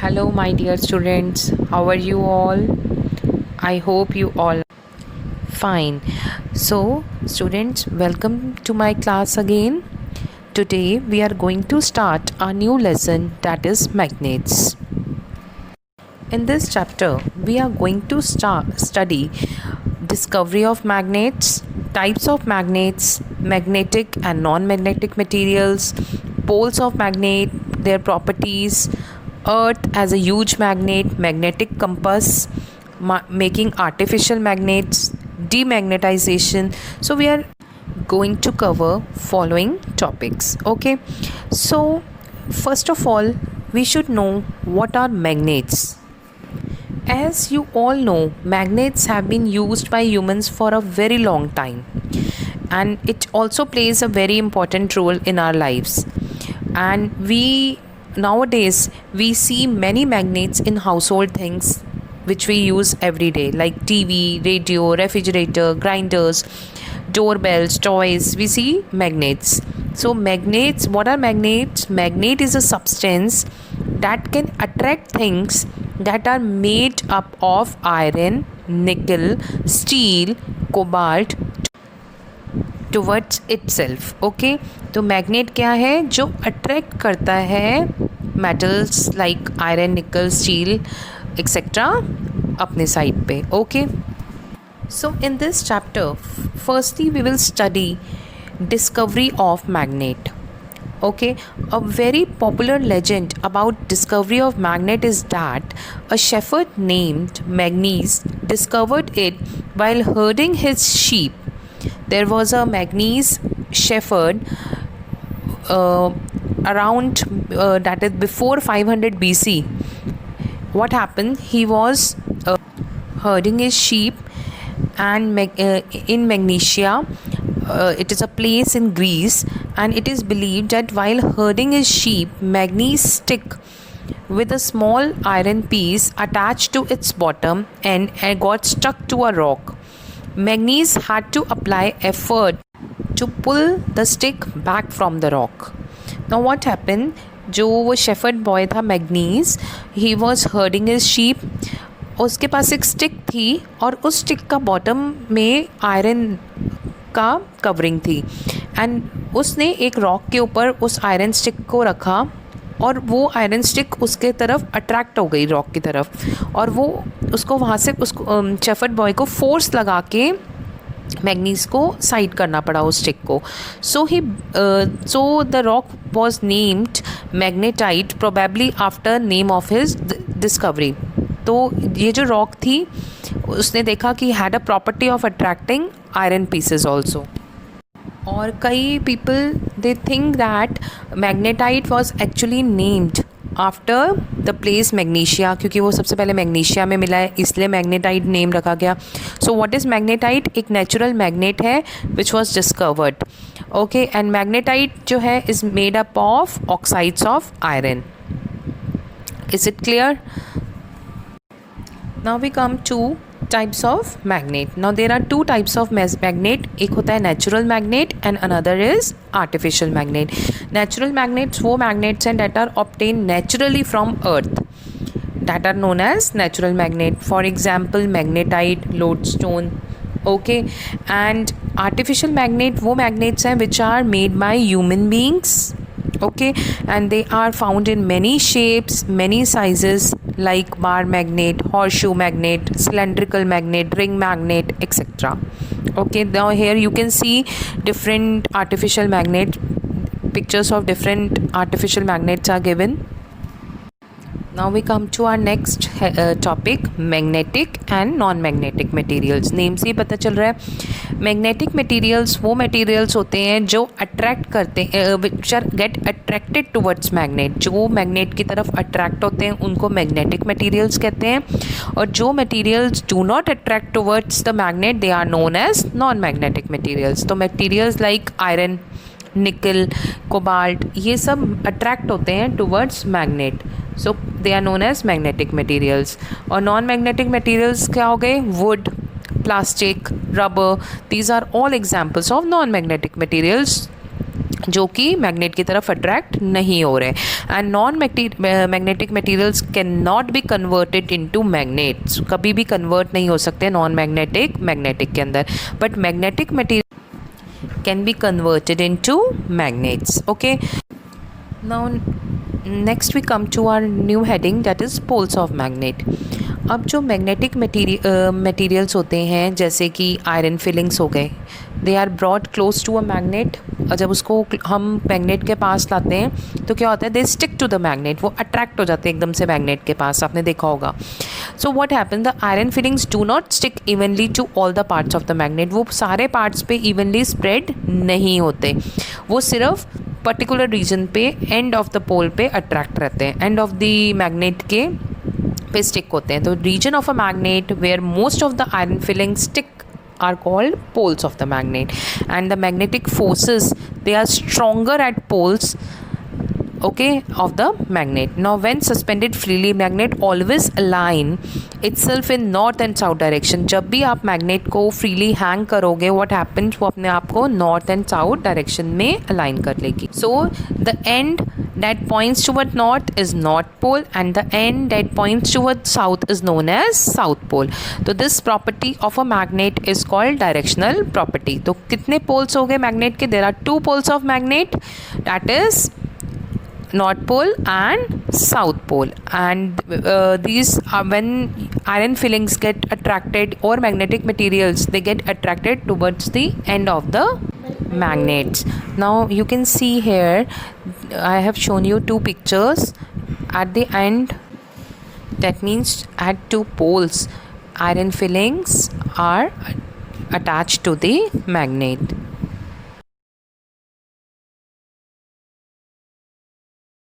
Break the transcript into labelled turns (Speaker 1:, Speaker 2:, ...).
Speaker 1: Hello, my dear students. How are you all? I hope you all fine. So, students, welcome to my class again. Today we are going to start a new lesson, that is magnets. In this chapter, we are going to study discovery of magnets, types of magnets, magnetic and non-magnetic materials, poles of magnet, their properties, earth as a huge magnet, magnetic compass, making artificial magnets, demagnetization. So we are going to cover following topics. Okay, so first of all, we should know what are magnets. As you all know, magnets have been used by humans for a very long time, and it also plays a very important role in our lives. And we nowadays we see many magnets in household things which we use every day, like TV, radio, refrigerator, grinders, doorbells, toys. We see magnets. So magnets, what are magnets? Magnet is a substance that can attract things that are made up of iron, nickel, steel, cobalt towards itself. Okay, तो magnet क्या है? जो attract करता है metals like iron, निकल, steel etcetera अपने side पे. Okay, so in this chapter, firstly we will study discovery of magnet. Okay, a very popular legend about discovery of magnet is that a shepherd named Magnes discovered it while herding his sheep. There was a Magnes shepherd around that is before 500 BC. What happened? He was herding his sheep and in Magnesia. It is a place in Greece, and it is believed that while herding his sheep, Magnes stick with a small iron piece attached to its bottom and got stuck to a rock. Magnes had to apply effort to pull the stick back from the rock. Now what happened? जो वो shepherd boy था manganese, he was herding his sheep. उसके पास एक stick थी और उस stick का bottom में आयरन का कवरिंग थी, एंड उसने एक रॉक के ऊपर उस आयरन स्टिक को रखा और वो आयरन स्टिक उसके तरफ अट्रैक्ट हो गई, रॉक की तरफ, और वो उसको वहाँ से उसको शेफर्ड बॉय को फोर्स लगा के मैग्नीज को साइड करना पड़ा उस स्टिक को. So the rock was named magnetite, probably after name of his discovery. तो ये जो रॉक थी उसने देखा कि had a property of attracting iron pieces also. और कई people they think that magnetite was actually named after the place magnesia, क्योंकि वो सबसे पहले मैग्नीशिया में मिला है, इसलिए मैग्नेटाइट नेम रखा गया. So what is magnetite? एक नेचुरल मैग्नेट है which was discovered. Okay, and magnetite जो है is made up of oxides of iron. Is it clear? Now we come to types of magnet. Now there are two types of magnet. एक होता है natural magnet and another is artificial magnet. Natural magnets वो magnets हैं that are obtained naturally from earth, that are known as natural magnet. For example, magnetite, lodestone. Okay, and artificial magnet वो magnets हैं which are made by human beings. Okay, and they are found in many shapes, many sizes, like bar magnet, horseshoe magnet, cylindrical magnet, ring magnet, etc. Okay, now here you can see different artificial magnet pictures of different artificial magnets are given. Now we come to our next topic, magnetic and non-magnetic materials. Name से ही पता चल रहा है magnetic materials वो materials होते हैं जो attract करते हैं, which are get attracted towards magnet. जो मैग्नेट की तरफ अट्रैक्ट होते हैं उनको मैग्नेटिक मटेरियल्स कहते हैं, और जो materials do not attract towards the magnet they are known as non magnetic materials. तो materials like iron, nickel, cobalt, ये सब अट्रैक्ट होते हैं towards magnet. So they are known as magnetic materials. और नॉन मैग्नेटिक मटेरियल्स क्या हो गए? Wood, plastic, rubber. These are all examples of non-magnetic materials जो कि मैग्नेट की तरफ अट्रैक्ट नहीं हो रहे। And non magnetic materials can not be converted into magnets, कभी भी कन्वर्ट नहीं हो सकते नॉन मैग्नेटिक मैग्नेटिक के अंदर, but magnetic material can be converted into magnets. Okay, now next we come to our new heading, that is poles of magnet. अब जो magnetic materials होते हैं जैसे कि आयरन फिलिंग्स हो गए, they are brought close to a magnet, और जब उसको हम मैग्नेट के पास लाते हैं तो क्या होता है, they stick to the magnet, वो अट्रैक्ट हो जाते हैं एकदम से मैग्नेट के पास, आपने देखा होगा। So what happen, the iron filings do not stick evenly to all the parts of the magnet, वो सारे पार्ट्स पे इवनली स्प्रेड नहीं होते, वो सिर्फ पर्टिकुलर रीजन पे एंड ऑफ द पोल पे अट्रैक्ट रहते हैं, एंड ऑफ द मैग्नेट के पे स्टिक होते हैं। तो reason of a magnet where most of the iron filing stick are called poles of the magnet, and the magnetic forces, they are stronger at poles, okay, of the magnet. Now when suspended freely, magnet always align itself in north and south direction. जब भी आप magnet को freely hang करोगे, what happens, वो अपने आप को north and south direction में अलाइन कर लेगी। So the end that points toward north is north pole, and the end that points toward south is known as south pole. तो this property of a magnet is called directional property. तो कितने poles हो गए magnet के? There are two poles of magnet, that is north pole and south pole, and these are when iron fillings get attracted, or magnetic materials, they get attracted towards the end of the magnets. Now you can see here, I have shown you two pictures. At the end, that means at two poles, iron fillings are attached to the magnet.